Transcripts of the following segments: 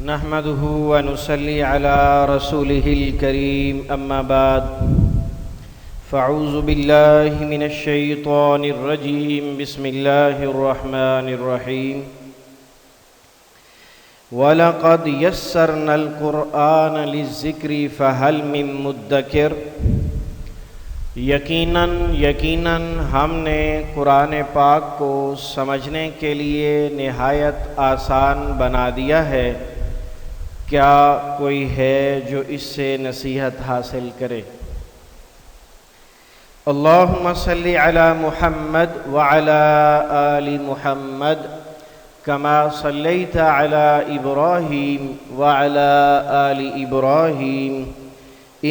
نحمده ونصلي على رسوله الكريم أما بعد فأعوذ بالله من الشيطان الرجيم بسم الله الرحمن الرحيم وَلَقَدْ يَسَّرْنَا الْقُرْآنَ لِلذِّكْرِ فَهَلْ مِن مُّدَّكِرٍ یقیناً ہم نے قرآن پاک کو سمجھنے کے لیے نہایت آسان بنا دیا ہے، کیا کوئی ہے جو اس سے نصیحت حاصل کرے؟ اللہم صلی علی محمد وعلی آل محمد کما صلیت علی ابراہیم وعلی آل ابراہیم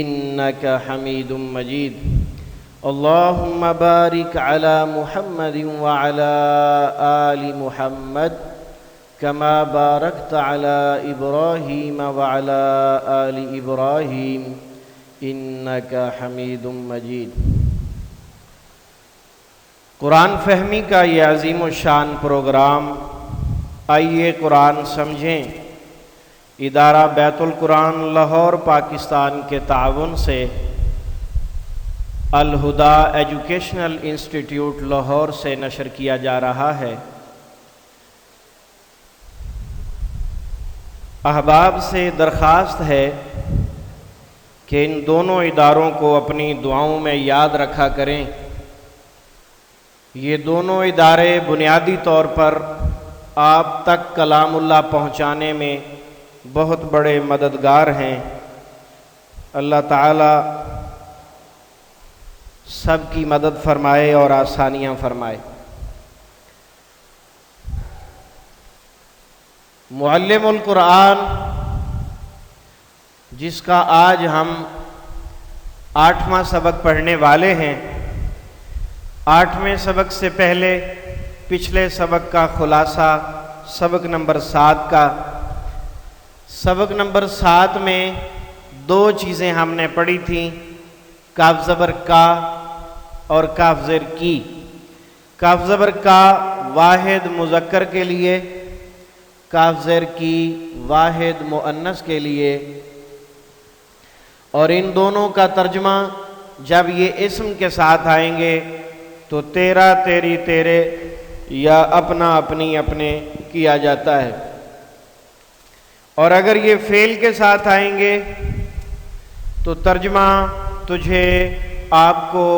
انک حمید مجید۔ اللہم بارک علی محمد وعلی آل محمد کما بارکت علی ابراہیم وعلی آل ابراہیم انک حمید مجید۔ قرآن فہمی کا یہ عظیم الشان پروگرام آئیے قرآن سمجھیں ادارہ بیت القرآن لاہور پاکستان کے تعاون سے الہدا ایجوکیشنل انسٹیٹیوٹ لاہور سے نشر کیا جا رہا ہے۔ احباب سے درخواست ہے کہ ان دونوں اداروں کو اپنی دعاؤں میں یاد رکھا کریں۔ یہ دونوں ادارے بنیادی طور پر آپ تک کلام اللہ پہنچانے میں بہت بڑے مددگار ہیں۔ اللہ تعالی سب کی مدد فرمائے اور آسانیاں فرمائے۔ معلم القرآن جس کا آج ہم 8واں سبق پڑھنے والے ہیں، 8ویں سبق سے پہلے پچھلے سبق کا خلاصہ سبق نمبر 7 کا۔ سبق نمبر 7 میں 2 چیزیں ہم نے پڑھی تھیں، کاف زبر کا اور کاف زیر کی۔ کاف زبر کا واحد مذکر کے لیے، کاف زیر کی واحد مؤنث کے لیے، اور ان دونوں کا ترجمہ جب یہ اسم کے ساتھ آئیں گے تو تیرا تیری تیرے یا اپنا اپنی اپنے کیا جاتا ہے، اور اگر یہ فعل کے ساتھ آئیں گے تو ترجمہ تجھے، آپ کو،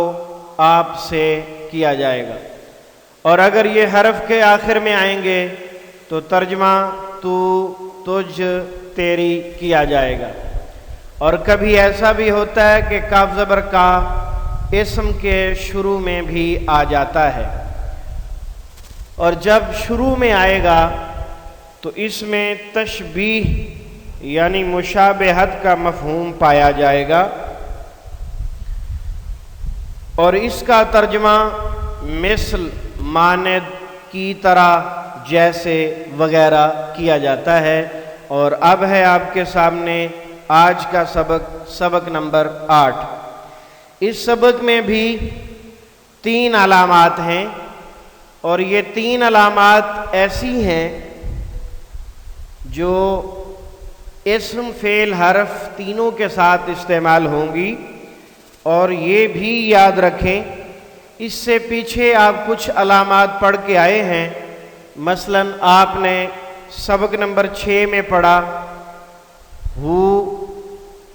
آپ سے کیا جائے گا، اور اگر یہ حرف کے آخر میں آئیں گے تو ترجمہ تو، تجھ، تیری کیا جائے گا۔ اور کبھی ایسا بھی ہوتا ہے کہ کاف زبر کا اسم کے شروع میں بھی آ جاتا ہے، اور جب شروع میں آئے گا تو اس میں تشبیہ یعنی مشابہت کا مفہوم پایا جائے گا، اور اس کا ترجمہ مثل، مانند، کی طرح، جیسے وغیرہ کیا جاتا ہے۔ اور اب ہے آپ کے سامنے آج کا سبق نمبر 8۔ اس سبق میں بھی 3 علامات ہیں، اور یہ 3 علامات ایسی ہیں جو اسم، فعل، حرف تینوں کے ساتھ استعمال ہوں گی۔ اور یہ بھی یاد رکھیں اس سے پیچھے آپ کچھ علامات پڑھ کے آئے ہیں، مثلا آپ نے سبق نمبر 6 میں پڑھا ہو،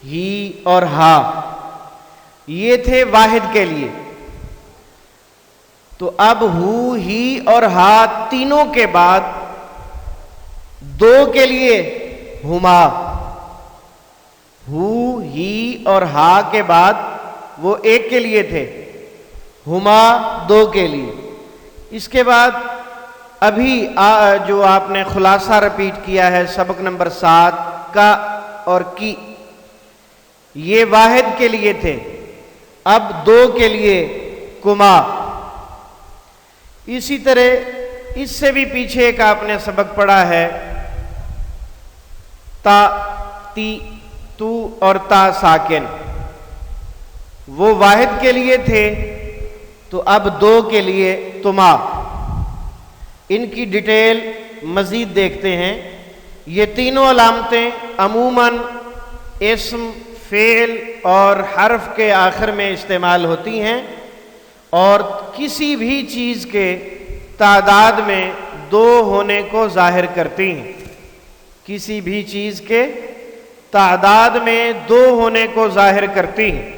ہی اور ہا، یہ تھے واحد کے لیے، تو اب ہو، ہی اور ہا تینوں کے بعد 2 کے لیے ہما، ہو، ہی اور ہا کے بعد وہ 1 کے لیے تھے، ہما 2 کے لیے۔ اس کے بعد ابھی جو آپ نے خلاصہ رپیٹ کیا ہے سبق نمبر 7 کا اور کی، یہ واحد کے لیے تھے، اب 2 کے لیے کما۔ اسی طرح اس سے بھی پیچھے ایک آپ نے سبق پڑھا ہے تا، تی، تو اور تا ساکن، وہ واحد کے لیے تھے تو اب 2 کے لیے تما۔ ان کی ڈیٹیل مزید دیکھتے ہیں۔ یہ تینوں علامتیں عموماً اسم، فعل اور حرف کے آخر میں استعمال ہوتی ہیں اور کسی بھی چیز کے تعداد میں دو ہونے کو ظاہر کرتی ہیں، کسی بھی چیز کے تعداد میں دو ہونے کو ظاہر کرتی ہیں۔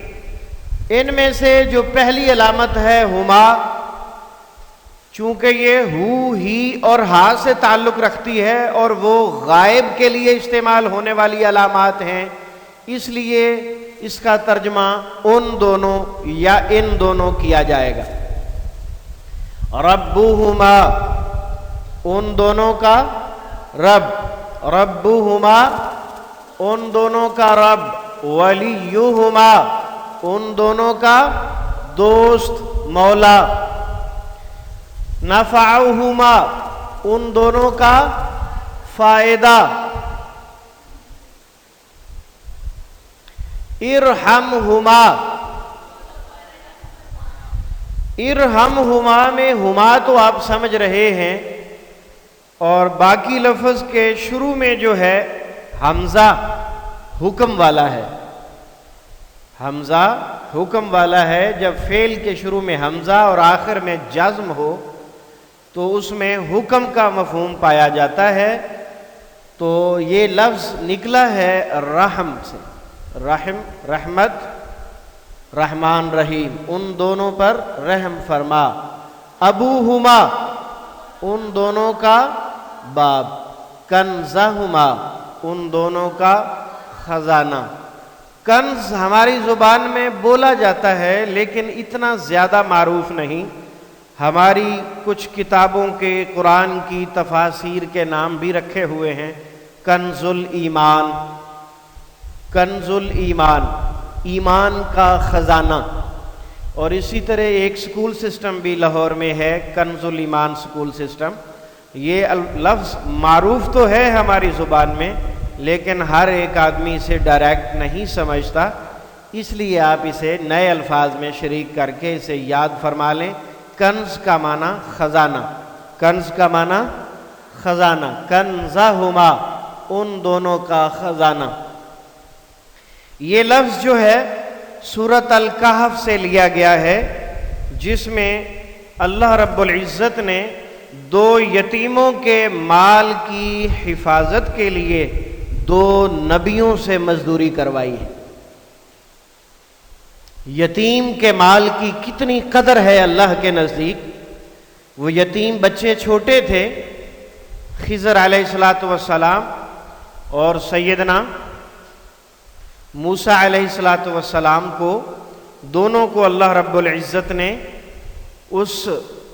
ان میں سے جو پہلی علامت ہے ہما، چونکہ یہ ہو، ہی اور ہا سے تعلق رکھتی ہے اور وہ غائب کے لیے استعمال ہونے والی علامات ہیں، اس لیے اس کا ترجمہ ان دونوں یا ان دونوں کیا جائے گا۔ ربہما، ان دونوں کا رب، ربہما ان دونوں کا رب، ولیہما ان دونوں کا دوست، مولا، نفعہما ان دونوں کا فائدہ، ارحمہما، ارحمہما میں ہما تو آپ سمجھ رہے ہیں، اور باقی لفظ کے شروع میں جو ہے حمزہ حکم والا ہے، حمزہ حکم والا ہے۔ جب فعل کے شروع میں حمزہ اور آخر میں جزم ہو تو اس میں حکم کا مفہوم پایا جاتا ہے، تو یہ لفظ نکلا ہے رحم سے، رحم، رحمت، رحمان رحیم، ان دونوں پر رحم فرما۔ ابوہما ان دونوں کا باپ، کنزہما ان دونوں کا خزانہ۔ کنز ہماری زبان میں بولا جاتا ہے لیکن اتنا زیادہ معروف نہیں، ہماری کچھ کتابوں کے قرآن کی تفاسیر کے نام بھی رکھے ہوئے ہیں، کنز الایمان، کنز الایمان، ایمان کا خزانہ۔ اور اسی طرح ایک سکول سسٹم بھی لاہور میں ہے، کنز الایمان سکول سسٹم۔ یہ لفظ معروف تو ہے ہماری زبان میں لیکن ہر ایک آدمی اسے ڈائریکٹ نہیں سمجھتا، اس لیے آپ اسے نئے الفاظ میں شریک کر کے اسے یاد فرما لیں۔ کنز کا معنی خزانہ، کنز کا معنی خزانہ، کنزہما ان دونوں کا خزانہ۔ یہ لفظ جو ہے سورۃ الکہف سے لیا گیا ہے، جس میں اللہ رب العزت نے دو یتیموں کے مال کی حفاظت کے لیے دو نبیوں سے مزدوری کروائی ہے۔ یتیم کے مال کی کتنی قدر ہے اللہ کے نزدیک۔ وہ یتیم بچے چھوٹے تھے، خضر علیہ السلام اور سیدنا موسیٰ علیہ السلام کو، دونوں کو اللہ رب العزت نے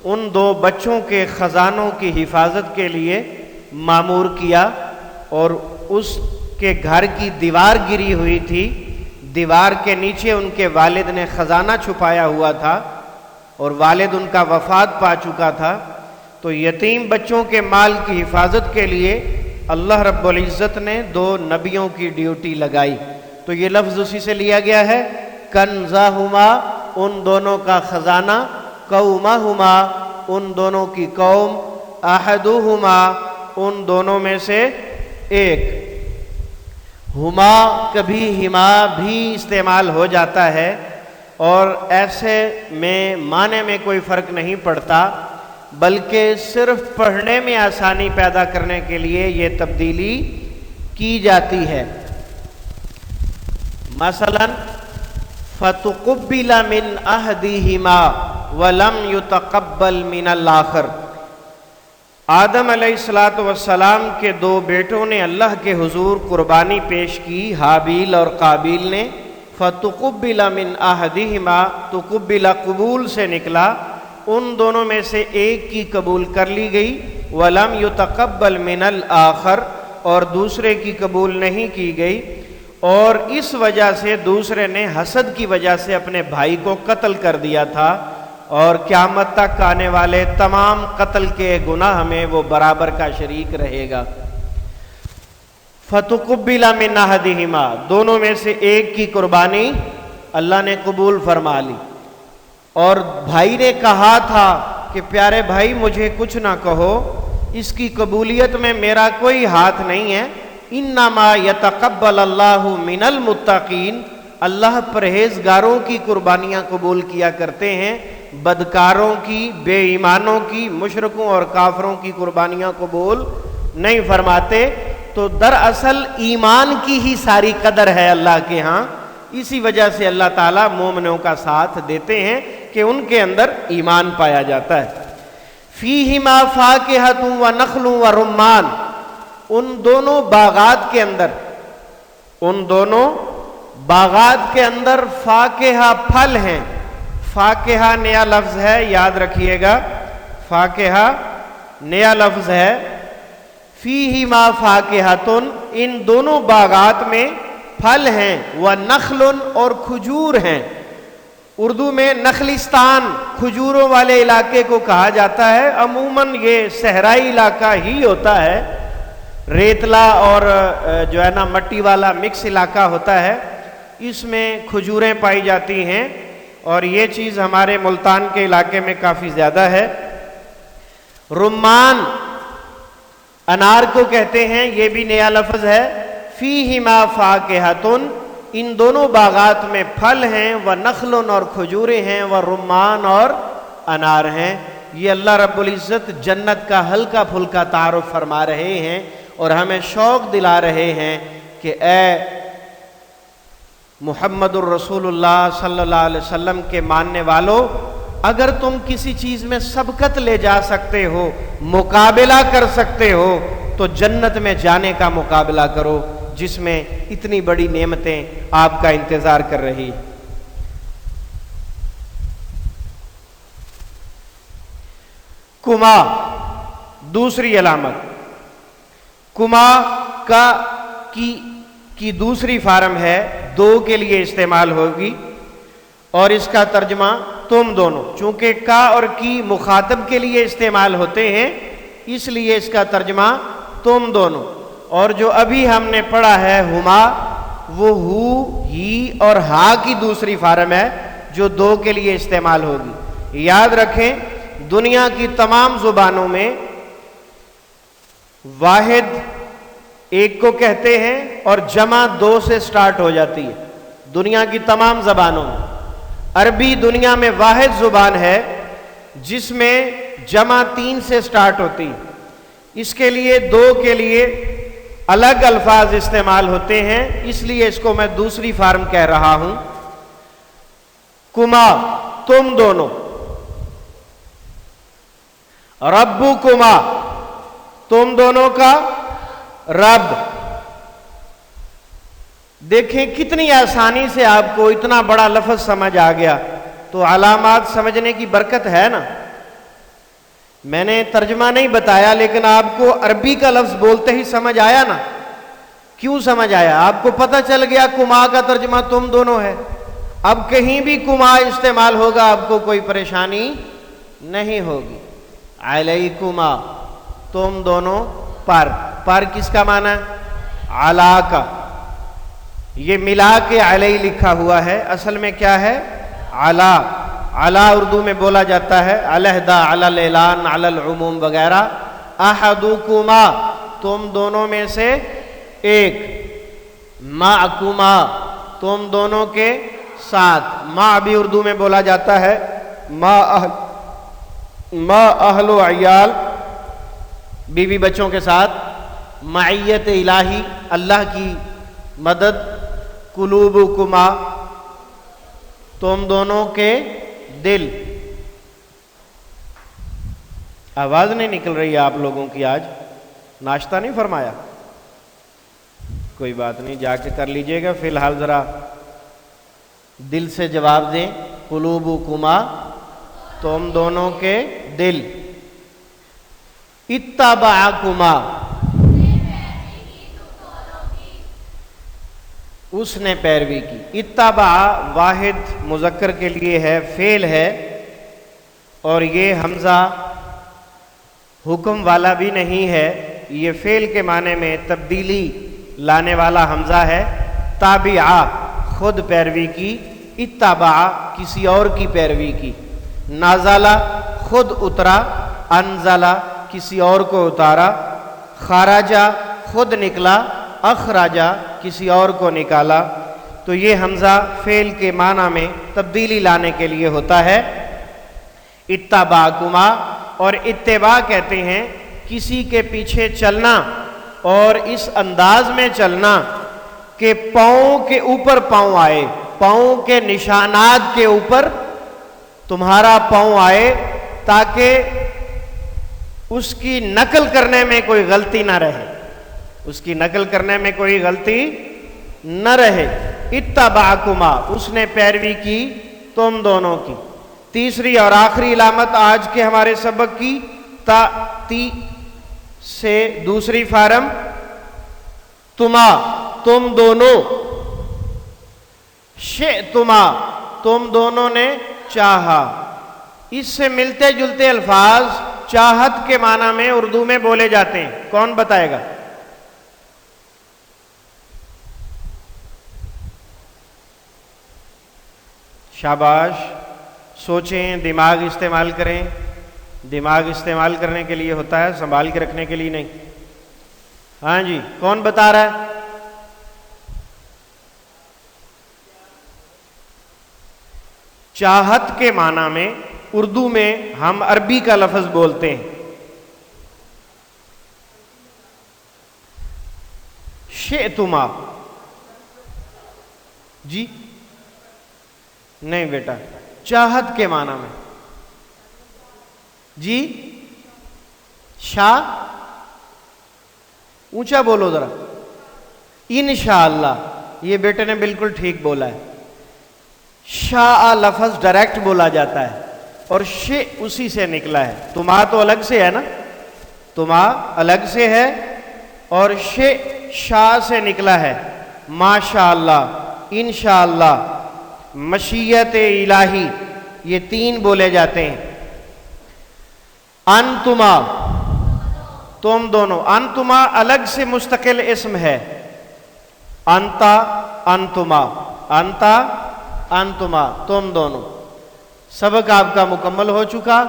ان دو بچوں کے خزانوں کی حفاظت کے لیے مامور کیا، اور اس کے گھر کی دیوار گری ہوئی تھی، دیوار کے نیچے ان کے والد نے خزانہ چھپایا ہوا تھا اور والد ان کا وفات پا چکا تھا، تو یتیم بچوں کے مال کی حفاظت کے لیے اللہ رب العزت نے دو نبیوں کی ڈیوٹی لگائی، تو یہ لفظ اسی سے لیا گیا ہے۔ کنزہما ان دونوں کا خزانہ، قومہما ان دونوں کی قوم، احدہما ان دونوں میں سے ایک۔ ہما کبھی ہما بھی استعمال ہو جاتا ہے اور ایسے میں معنی میں کوئی فرق نہیں پڑتا، بلکہ صرف پڑھنے میں آسانی پیدا کرنے کے لیے یہ تبدیلی کی جاتی ہے۔ مثلا فَتُقُبِّلَ مِنْ أَحَدِهِمَا وَلَمْ يُتَقَبَّلْ مِنَ الْآخَرِ، آدم علیہ السلام کے دو بیٹوں نے اللہ کے حضور قربانی پیش کی، حابیل اور قابیل نے۔ فَتُقُبِّلَ مِنْ أَحَدِهِمَا، تُقُبِّلَ قبول سے نکلا، ان دونوں میں سے ایک کی قبول کر لی گئی، وَلَمْ يُتَقَبَّلْ مِنَ الْآخَرِ اور دوسرے کی قبول نہیں کی گئی، اور اس وجہ سے دوسرے نے حسد کی وجہ سے اپنے بھائی کو قتل کر دیا تھا، اور قیامت تک آنے والے تمام قتل کے گناہ میں وہ برابر کا شریک رہے گا۔ فَتُقُبِّلَ مِنْ أَحَدِهِمَا، دونوں میں سے ایک کی قربانی اللہ نے قبول فرما لی، اور بھائی نے کہا تھا کہ پیارے بھائی مجھے کچھ نہ کہو، اس کی قبولیت میں میرا کوئی ہاتھ نہیں ہے۔ انما یتقبل اللہ من المتقین، اللہ پرہیزگاروں کی قربانیاں قبول کیا کرتے ہیں، بدکاروں کی، بے ایمانوں کی، مشرکوں اور کافروں کی قربانیاں قبول نہیں فرماتے۔ تو دراصل ایمان کی ہی ساری قدر ہے اللہ کے ہاں، اسی وجہ سے اللہ تعالیٰ مومنوں کا ساتھ دیتے ہیں کہ ان کے اندر ایمان پایا جاتا ہے۔ فیہما فاکہۃ ونخل ورمان، ان دونوں باغات کے اندر فاکہہ پھل ہیں۔ فاکہہ نیا لفظ ہے، یاد رکھیے گا، فاکہہ نیا لفظ ہے۔ فیہما فاکہۃ، ان دونوں باغات میں پھل ہیں، ونخل، اور کھجور ہیں۔ اردو میں نخلستان کھجوروں والے علاقے کو کہا جاتا ہے۔ عموماً یہ صحرائی علاقہ ہی ہوتا ہے، ریتلا اور جو ہے نا مٹی والا مکس علاقہ ہوتا ہے، اس میں کھجوریں پائی جاتی ہیں، اور یہ چیز ہمارے ملتان کے علاقے میں کافی زیادہ ہے۔ رمان انار کو کہتے ہیں، یہ بھی نیا لفظ ہے۔ فیہما فاکہۃ، ان دونوں باغات میں پھل ہیں، ونخل، اور کھجوریں ہیں، ورمان، اور انار ہیں۔ یہ اللہ رب العزت جنت کا ہلکا پھلکا تعارف فرما رہے ہیں اور ہمیں شوق دلا رہے ہیں کہ اے محمد الرسول اللہ صلی اللہ علیہ وسلم کے ماننے والوں، اگر تم کسی چیز میں سبقت لے جا سکتے ہو، مقابلہ کر سکتے ہو، تو جنت میں جانے کا مقابلہ کرو، جس میں اتنی بڑی نعمتیں آپ کا انتظار کر رہی۔ کما، دوسری علامت، کما کی دوسری فارم ہے، دو کے لیے استعمال ہوگی، اور اس کا ترجمہ تم دونوں، چونکہ کا اور کی مخاطب کے لیے استعمال ہوتے ہیں، اس لیے اس کا ترجمہ تم دونوں۔ اور جو ابھی ہم نے پڑھا ہے ہما، وہ ہو، ہی اور ہا کی دوسری فارم ہے جو دو کے لیے استعمال ہوگی۔ یاد رکھیں، دنیا کی تمام زبانوں میں واحد ایک کو کہتے ہیں اور جمع دو سے سٹارٹ ہو جاتی ہے، دنیا کی تمام زبانوں میں۔ عربی دنیا میں واحد زبان ہے جس میں جمع 3 سے سٹارٹ ہوتی ہے، اس کے لیے دو کے لیے الگ الفاظ استعمال ہوتے ہیں، اس لیے اس کو میں دوسری فارم کہہ رہا ہوں۔ کما، تم دونوں، ربکما، تم دونوں کا رب۔ دیکھیں کتنی آسانی سے آپ کو اتنا بڑا لفظ سمجھ آ گیا، تو علامات سمجھنے کی برکت ہے نا۔ میں نے ترجمہ نہیں بتایا، لیکن آپ کو عربی کا لفظ بولتے ہی سمجھ آیا نا۔ کیوں سمجھ آیا؟ آپ کو پتہ چل گیا کما کا ترجمہ تم دونوں ہے۔ اب کہیں بھی کما استعمال ہوگا آپ کو کوئی پریشانی نہیں ہوگی۔ علیکما، تم دونوں پر کس کا معنی ہے؟ علا کا، یہ ملا کے علی لکھا ہوا ہے، اصل میں کیا ہے؟ علا۔ علا اردو میں بولا جاتا ہے علیحدہ، علی الاعلان، علی العموم وغیرہ۔ احدکما، تم دونوں میں سے ایک۔ معکما، تم دونوں کے ساتھ۔ مع بھی اردو میں بولا جاتا ہے، ما اہل و عیال، بیوی بچوں کے ساتھ۔ معیت الہی، اللہ کی مدد۔ قلوبکما، تم دونوں کے دل۔ آواز نہیں نکل رہی ہے آپ لوگوں کی آج؟ ناشتہ نہیں فرمایا؟ کوئی بات نہیں، جا کے کر لیجئے گا، فی الحال ذرا دل سے جواب دیں۔ قلوبکما، تم دونوں کے دل۔ اتبعکما، اس نے پیروی کی۔ اتبع واحد مذکر کے لیے ہے، فعل ہے، اور یہ حمزہ حکم والا بھی نہیں ہے، یہ فعل کے معنی میں تبدیلی لانے والا حمزہ ہے۔ تابعہ، خود پیروی کی۔ اتبع، کسی اور کی پیروی کی۔ نازلہ، خود اترا۔ انزلہ، کسی اور کو اتارا، خراجہ خود نکلا، اخراجہ کسی اور کو نکالا، تو یہ حمزہ فعل کے معنی میں تبدیلی لانے کے لیے ہوتا ہے۔ اتبعکما، اور اتباع کہتے ہیں کسی کے پیچھے چلنا، اور اس انداز میں چلنا کہ پاؤں کے اوپر پاؤں آئے، پاؤں کے نشانات کے اوپر تمہارا پاؤں آئے، تاکہ اس کی نقل کرنے میں کوئی غلطی نہ رہے، اس کی نقل کرنے میں کوئی غلطی نہ رہے۔ اتبعکما، اس نے پیروی کی تم دونوں کی۔ تیسری اور آخری علامت آج کے ہمارے سبق کی، تا تی سے دوسری فارم، تما تم دونوں، شئتما تم دونوں نے چاہا۔ اس سے ملتے جلتے الفاظ چاہت کے معنی میں اردو میں بولے جاتے ہیں، کون بتائے گا؟ شاباش، سوچیں، دماغ استعمال کریں۔ دماغ استعمال کرنے کے لیے ہوتا ہے، سنبھال کے رکھنے کے لیے نہیں۔ ہاں جی، کون بتا رہا ہے؟ چاہت کے معنی میں اردو میں ہم عربی کا لفظ بولتے ہیں، شئتما۔ جی نہیں بیٹا، چاہت کے معنی میں جی، شاہ اونچا بولو ذرا، انشاءاللہ، یہ بیٹے نے بالکل ٹھیک بولا ہے۔ شاء لفظ ڈائریکٹ بولا جاتا ہے، اور شے اسی سے نکلا ہے۔ تما تو الگ سے ہے نا، تما الگ سے ہے، اور شے شاء سے نکلا ہے۔ ماشاءاللہ، انشاءاللہ، مشیت الہی، یہ تین بولے جاتے ہیں۔ انتما تم دونوں، انتما الگ سے مستقل اسم ہے۔ انتا انتما، انتا انتما تم دونوں۔ سبق آپ کا مکمل ہو چکا،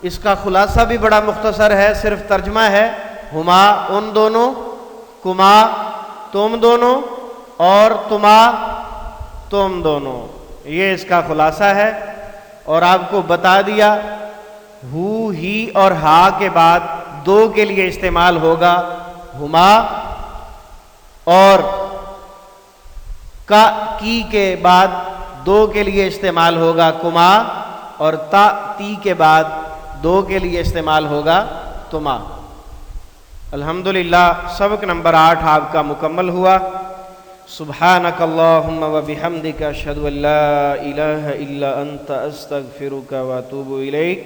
اس کا خلاصہ بھی بڑا مختصر ہے، صرف ترجمہ ہے۔ ہما ان دونوں، کما تم دونوں، اور تما تم دونوں، یہ اس کا خلاصہ ہے۔ اور آپ کو بتا دیا ہو، ہی اور ہا کے بعد دو کے لیے استعمال ہوگا ہما، اور کا کی کے بعد دو کے لیے استعمال ہوگا کما، اور تا تی کے بعد دو کے لیے استعمال ہوگا تما۔ الحمدللہ سبق نمبر 8 آپ کا مکمل ہوا۔ سبحانک اللہم و بحمدک، اشہد ان لا الہ الا انت، استغفرک و اتوب الیک،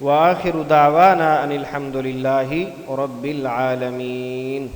وآخر دعوانا ان الحمدللہ رب العالمین۔